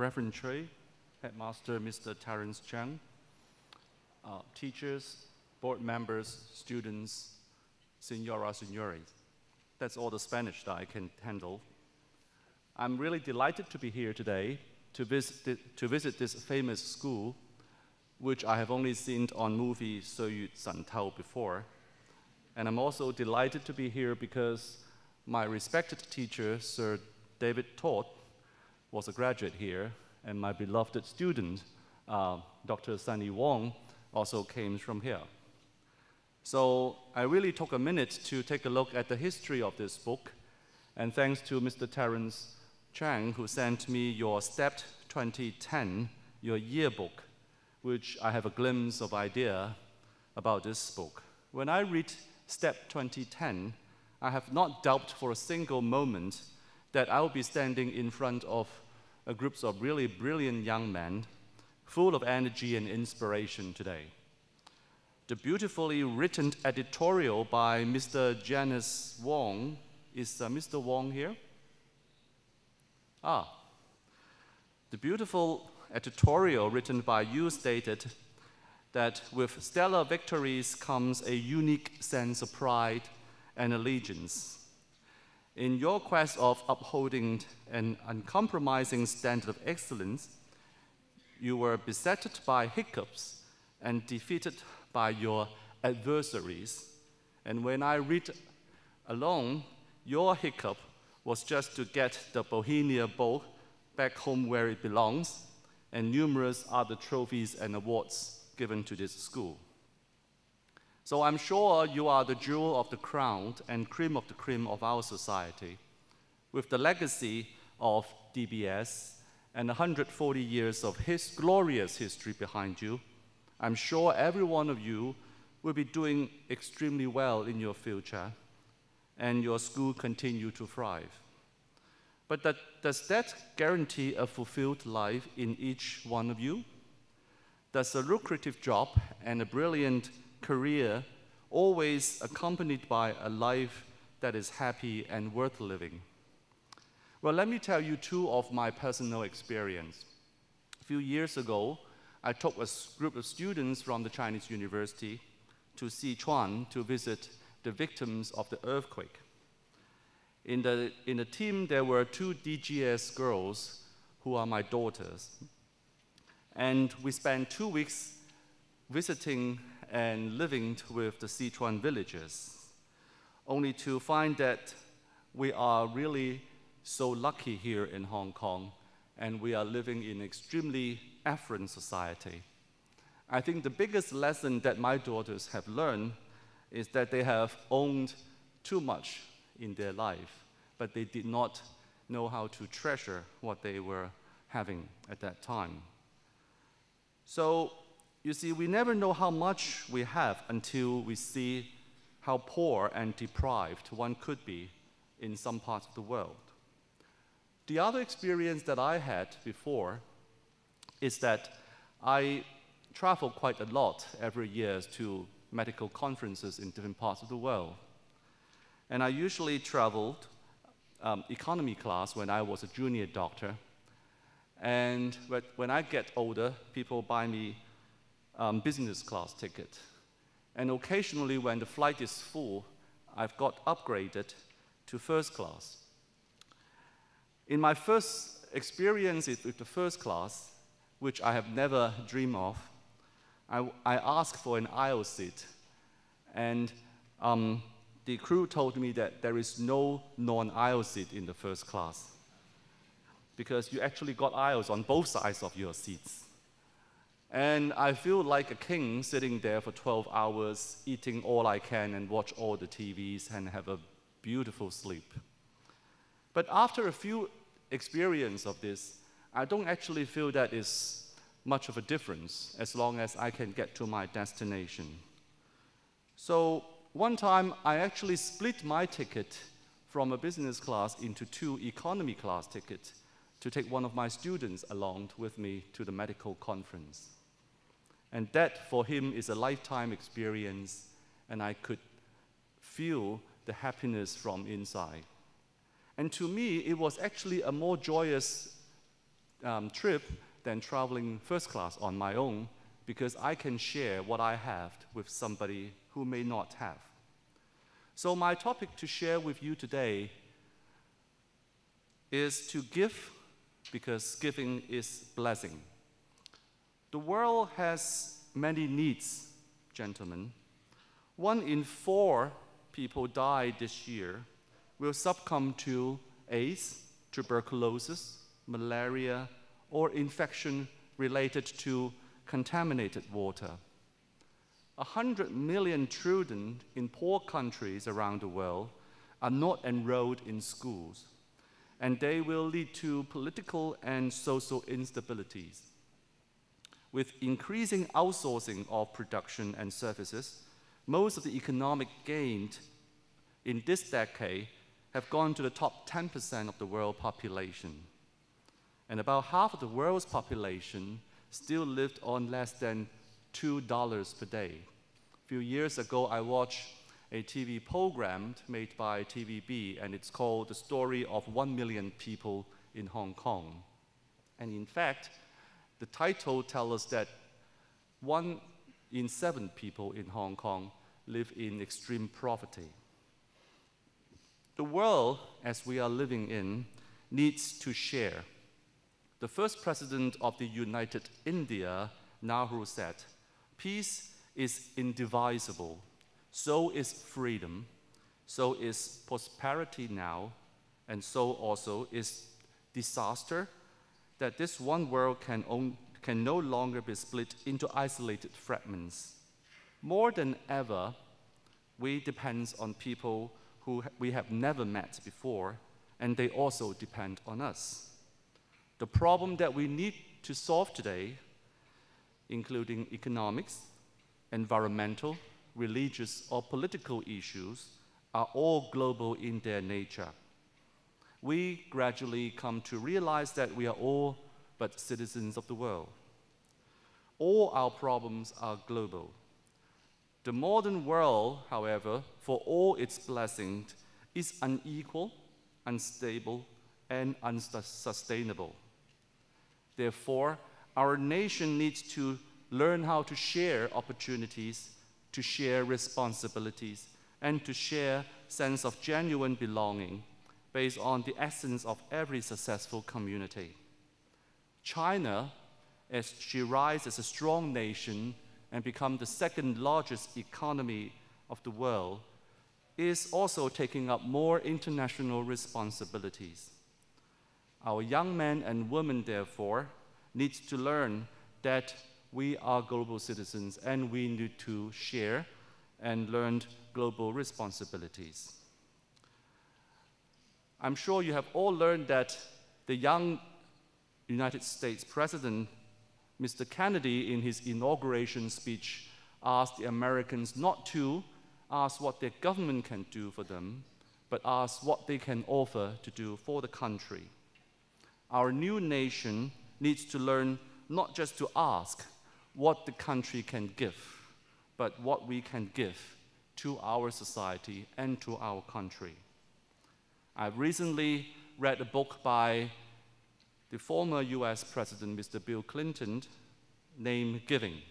Reverend Chui, Headmaster Mr. Terence Chang, teachers, board members, students, Senora, Senores. That's all the Spanish that I can handle. I'm really delighted to be here today to visit this famous school, which I have only seen on movie 岁月神偷 before. And I'm also delighted to be here because my respected teacher, Sir David Todd, was a graduate here, and my beloved student, Dr. Sunny Wong, also came from here. So I really took a minute to take a look at the history of this book, and thanks to Mr. Terence Chang, who sent me your STEP 2010, your yearbook, which I have a glimpse of idea about this book. When I read STEP 2010, I have not doubted for a single moment that I will be standing in front of a group of really brilliant young men, full of energy and inspiration today. The beautifully written editorial by Mr. Janice Wong, is Mr. Wong here? The beautiful editorial written by you stated that with stellar victories comes a unique sense of pride and allegiance. In your quest of upholding an uncompromising standard of excellence, you were beset by hiccups and defeated by your adversaries. And when I read along, your hiccup was just to get the Bohemia Bowl back home where it belongs, and numerous other trophies and awards given to this school. So I'm sure you are the jewel of the crown and cream of the cream of our society. With the legacy of DBS and 140 years of glorious history behind you, I'm sure every one of you will be doing extremely well in your future, and your school continue to thrive. But does that guarantee a fulfilled life in each one of you? Does a lucrative job and a brilliant career always accompanied by a life that is happy and worth living? Well, let me tell you two of my personal experience. A few years ago, I took a group of students from the Chinese University to Sichuan to visit the victims of the earthquake. In the team, there were two DGS girls who are my daughters. And we spent 2 weeks visiting and living with the Sichuan villagers, only to find that we are really so lucky here in Hong Kong, and we are living in extremely affluent society. I think the biggest lesson that my daughters have learned is that they have owned too much in their life, but they did not know how to treasure what they were having at that time. So, you see, we never know how much we have until we see how poor and deprived one could be in some parts of the world. The other experience that I had before is that I travel quite a lot every year to medical conferences in different parts of the world. And I usually traveled economy class when I was a junior doctor. And when I get older, people buy me business class ticket. And occasionally when the flight is full, I've got upgraded to first class. In my first experience with the first class, which I have never dreamed of, I asked for an aisle seat, and the crew told me that there is no non-aisle seat in the first class, because you actually got aisles on both sides of your seats. And I feel like a king sitting there for 12 hours, eating all I can and watch all the TVs and have a beautiful sleep. But after a few experiences of this, I don't actually feel that is much of a difference as long as I can get to my destination. So one time, I actually split my ticket from a business class into 2 economy class tickets to take one of my students along with me to the medical conference. And that, for him, is a lifetime experience, and I could feel the happiness from inside. And to me, it was actually a more joyous trip than traveling first class on my own, because I can share what I have with somebody who may not have. So my topic to share with you today is to give, because giving is blessing. The world has many needs, gentlemen. 1 in 4 people died this year will succumb to AIDS, tuberculosis, malaria, or infection related to contaminated water. 100 million children in poor countries around the world are not enrolled in schools, and they will lead to political and social instabilities. With increasing outsourcing of production and services, most of the economic gains in this decade have gone to the top 10% of the world population. And about half of the world's population still lived on less than $2 per day. A few years ago, I watched a TV program made by TVB, and it's called The Story of 1 Million People in Hong Kong. And in fact, the title tells us that 1 in 7 people in Hong Kong live in extreme poverty. The world, as we are living in, needs to share. The first president of the United India, Nehru, said, "Peace is indivisible, so is freedom, so is prosperity now, and so also is disaster, that this one world can no longer be split into isolated fragments. More than ever, we depend on people who we have never met before, and they also depend on us. The problem that we need to solve today, including economics, environmental, religious, or political issues, are all global in their nature. We gradually come to realize that we are all but citizens of the world. All our problems are global. The modern world, however, for all its blessings, is unequal, unstable, and unsustainable. Therefore, our nation needs to learn how to share opportunities, to share responsibilities, and to share sense of genuine belonging based on the essence of every successful community. China, as she rises as a strong nation and become the second largest economy of the world, is also taking up more international responsibilities. Our young men and women, therefore, need to learn that we are global citizens and we need to share and learn global responsibilities. I'm sure you have all learned that the young United States President, Mr. Kennedy, in his inauguration speech, asked the Americans not to ask what their government can do for them, but ask what they can offer to do for the country. Our new nation needs to learn not just to ask what the country can give, but what we can give to our society and to our country. I've recently read a book by the former US President, Mr. Bill Clinton, named Giving.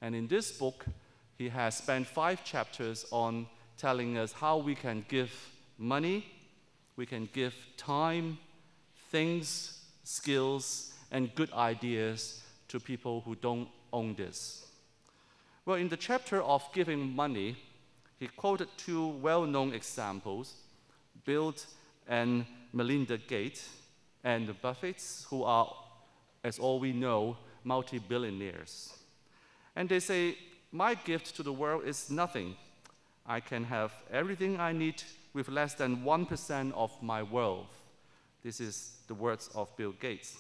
And in this book, he has spent 5 chapters on telling us how we can give money, we can give time, things, skills, and good ideas to people who don't own this. Well, in the chapter of giving money, he quoted 2 well-known examples, Bill and Melinda Gates, and the Buffetts, who are, as all we know, multi-billionaires. And they say, my gift to the world is nothing. I can have everything I need with less than 1% of my wealth. This is the words of Bill Gates.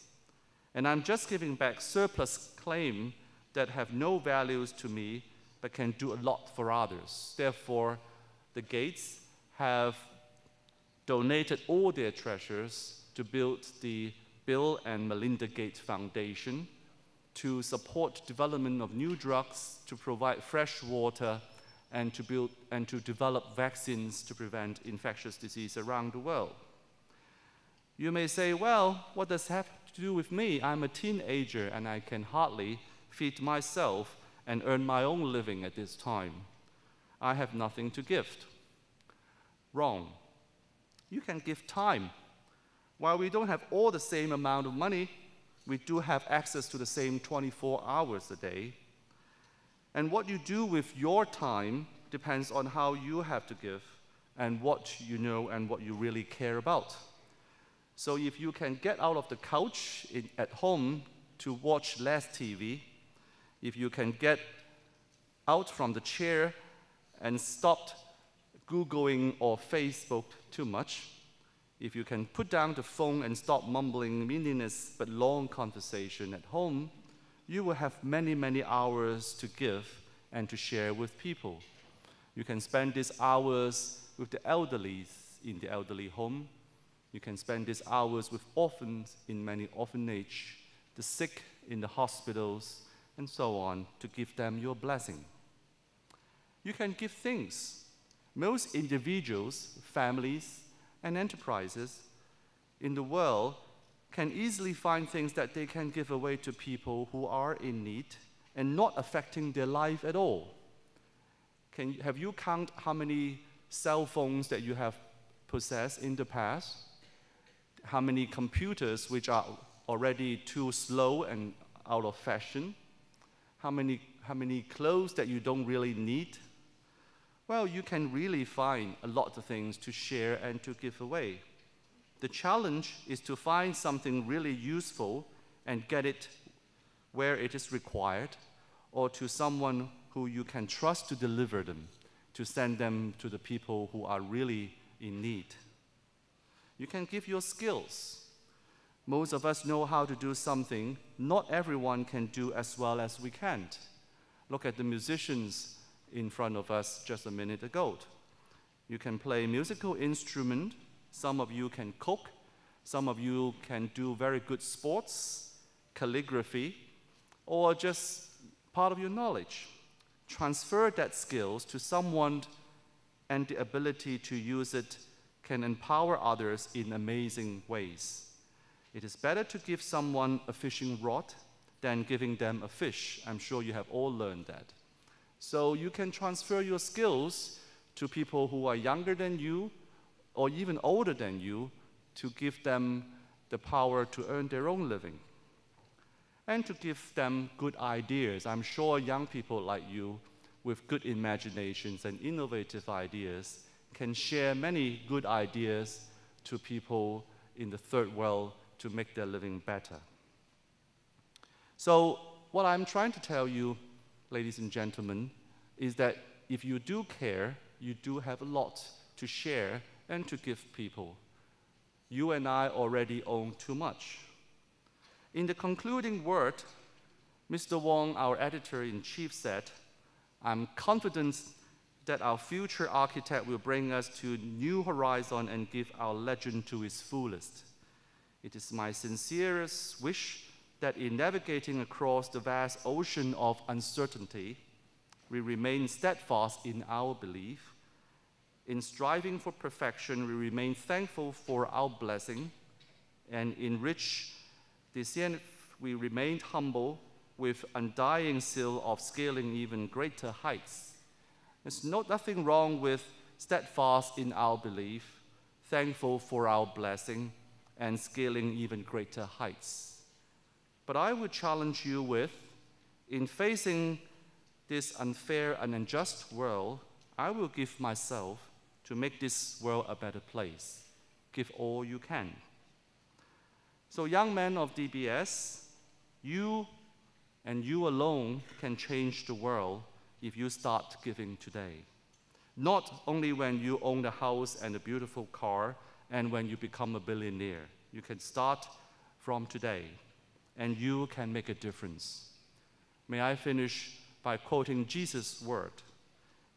And I'm just giving back surplus claim that have no values to me, but can do a lot for others. Therefore, the Gates have donated all their treasures to build the Bill and Melinda Gates Foundation, to support development of new drugs, to provide fresh water, and to develop vaccines to prevent infectious disease around the world. You may say, well, what does to do with me? I'm a teenager and I can hardly feed myself and earn my own living at this time. I have nothing to give. Wrong. You can give time. While we don't have all the same amount of money, we do have access to the same 24 hours a day. And what you do with your time depends on how you have to give and what you know and what you really care about. So if you can get out of the couch at home to watch less TV, if you can get out from the chair and stop Googling or Facebook too much, if you can put down the phone and stop mumbling meaningless but long conversation at home, you will have many, many hours to give and to share with people. You can spend these hours with the elderly in the elderly home. You can spend these hours with orphans in many orphanage, the sick in the hospitals, and so on, to give them your blessing. You can give things. Most individuals, families, and enterprises in the world can easily find things that they can give away to people who are in need and not affecting their life at all. Have you counted how many cell phones that you have possessed in the past? How many computers which are already too slow and out of fashion? How many clothes that you don't really need? Well, you can really find a lot of things to share and to give away. The challenge is to find something really useful and get it where it is required, or to someone who you can trust to deliver them, to send them to the people who are really in need. You can give your skills. Most of us know how to do something. Not everyone can do as well as we can. Look at the musicians in front of us just a minute ago. You can play musical instrument. Some of you can cook. Some of you can do very good sports, calligraphy, or just part of your knowledge. Transfer that skills to someone, and the ability to use it can empower others in amazing ways. It is better to give someone a fishing rod than giving them a fish. I'm sure you have all learned that. So you can transfer your skills to people who are younger than you or even older than you to give them the power to earn their own living and to give them good ideas. I'm sure young people like you with good imaginations and innovative ideas can share many good ideas to people in the third world to make their living better. So what I'm trying to tell you, ladies and gentlemen, is that if you do care, you do have a lot to share and to give people. You and I already own too much. In the concluding word, Mr. Wong, our editor-in-chief, said, "I'm confident that our future architect will bring us to new horizon and give our legend to its fullest. It is my sincerest wish that in navigating across the vast ocean of uncertainty, we remain steadfast in our belief. In striving for perfection, we remain thankful for our blessing, and in rich descent, we remain humble with undying zeal of scaling even greater heights. There's nothing wrong with steadfast in our belief, thankful for our blessing, and scaling even greater heights. But I would challenge you with, in facing this unfair and unjust world, I will give myself to make this world a better place. Give all you can." So young men of DBS, you and you alone can change the world if you start giving today. Not only when you own a house and a beautiful car and when you become a billionaire. You can start from today and you can make a difference. May I finish by quoting Jesus' word,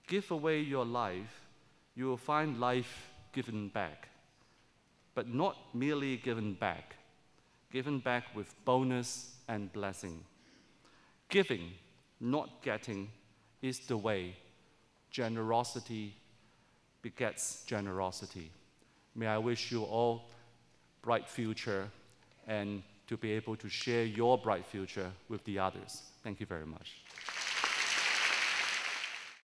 "Give away your life, you will find life given back, but not merely given back with bonus and blessing. Giving, not getting, is the way. Generosity begets generosity." May I wish you all bright future and to be able to share your bright future with the others. Thank you very much.